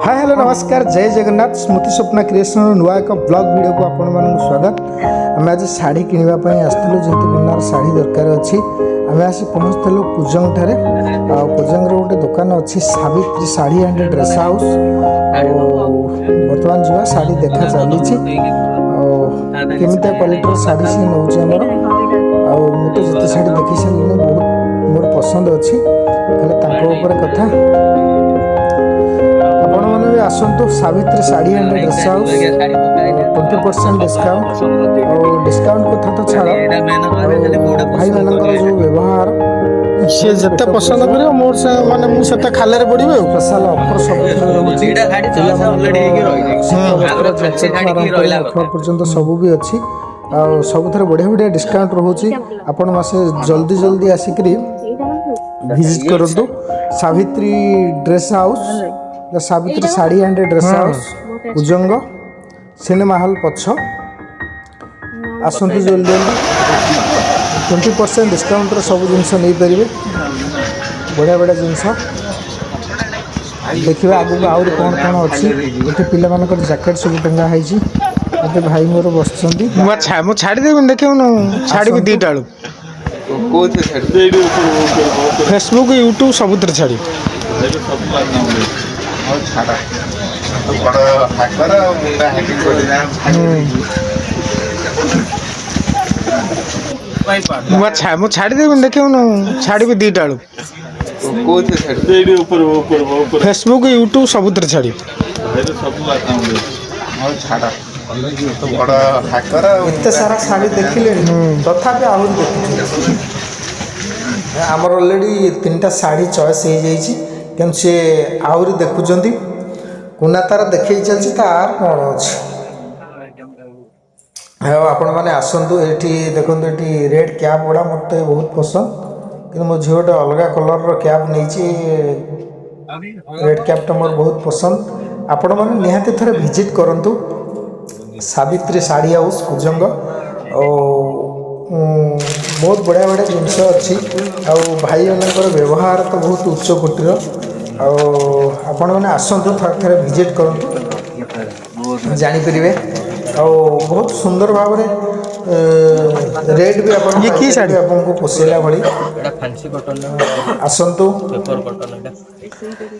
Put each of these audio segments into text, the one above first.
Hi hello नमस्कार जय जगन्नाथ स्मृति Swapna creation नुआ एक ब्लॉग वीडियो को आपण मानक स्वागत। आम आज शाढ़ी किनापी आसलु जेहतु बिनार शाढ़ी दरकार अच्छी आम आसी पहुँचलु कुजंग ठारे कुजंग गोटे दुकान अच्छी Savitri sari and dress house. बर्तमान जुआ शाढ़ी देखा चली केमिता क्वालिटी शाढ़ी सी नौ मुझे जिते शाढ़ी देखी सारे बहुत मोर पसंद अच्छी कथा आपण मैंने भी आसतु Savitri sari and dress house 20% discount और डिस्काउंट कथा तो छाड़ भाई मान जो व्यवहार सी जिते पसंद कर मोर से माने मुझे खाले पड़े स्पेशल ऑफर सब पर्यंत सब भी अच्छी सब थे बढ़िया बढ़िया डिस्काउंट रोचे आपण मासे जल्दी जल्दी आसिक विजिट करूँ Savitri dress house Savitri sari and dress house उजंग सिनेमा हॉल पछ आसतु जल्दी जल्दी 20% डिस्काउंट सब जिनस नहीं पारे बढ़िया बढ़िया जिनस देखा आगू आहरी कौन कौन अच्छी ये पिला मानक जैकेट सब टंगा है भाई मोर बस छाड़देवी देखे छाड़ी दीटा फेसबुक यूट्यूब सबुत छाड़ी छाड़देवी देखे छाड़ी दीटा फेसबुक यूट्यूब सबुत छाड़ी एत सारा शाढ़ी देखिले तथापि आहरी देखुं आमर अलरेडी 3टा शाढ़ी चॉइस हो जाइए सी आहरी देखुं कुना तार देखे चलती तार कौन अच्छे आपण मैंने आसतु ये देखो ये रेड कैप गुड़ा मत बहुत पसंद कि मो झील गोटे अलग कलर कैप नहीं रेड कैपटा मोर बहुत पसंद आपण मैंने निहाती थे विजिट करूँ सावित्री शाढ़ी हाउस कुजंग बहुत बढ़िया बढ़िया जिनस अच्छी भाई मानकर व्यवहार तो बहुत उच्च कोटीर आपण मैंने आसतु थे विजिट करूँ जानीपर बहुत सुंदर भाव रेट भी आपको पोसेला भाई आसतु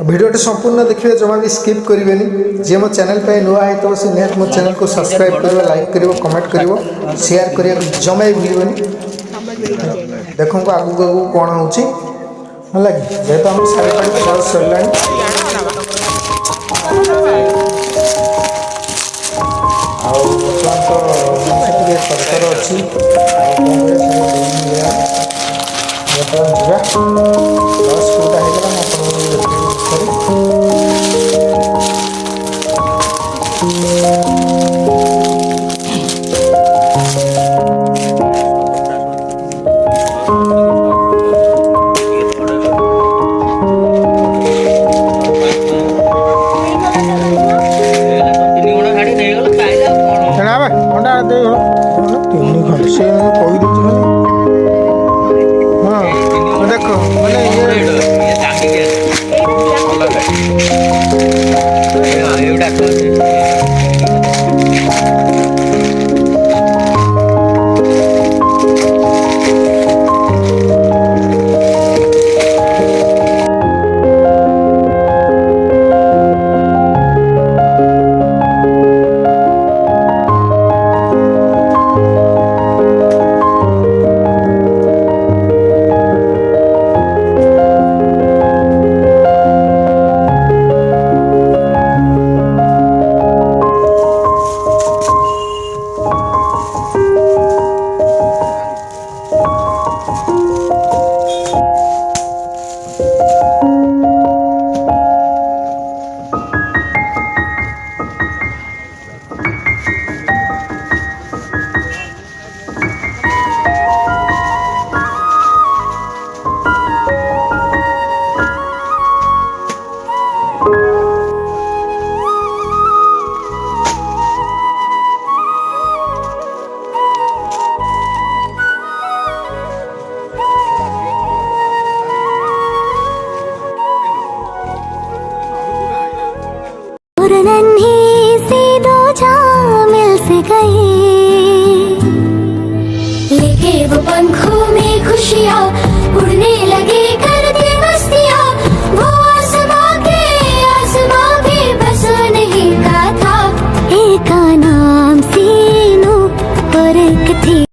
भिडियोटी संपूर्ण देखिए जमा भी स्किप करेंगे जी मो चैनल पे नुआ है तो से निहत मो चैनल को सब्सक्राइब कर लाइक कर कमेंट कर शेयर करिया जमा भी भूलि देखो आगू आगू कौन हो जेहेतु आम साढ़े पाँच बस सरला तरतर अच्छी बस कोटा देख मैंने ये जब पंखों में खुशियाँ उड़ने लगे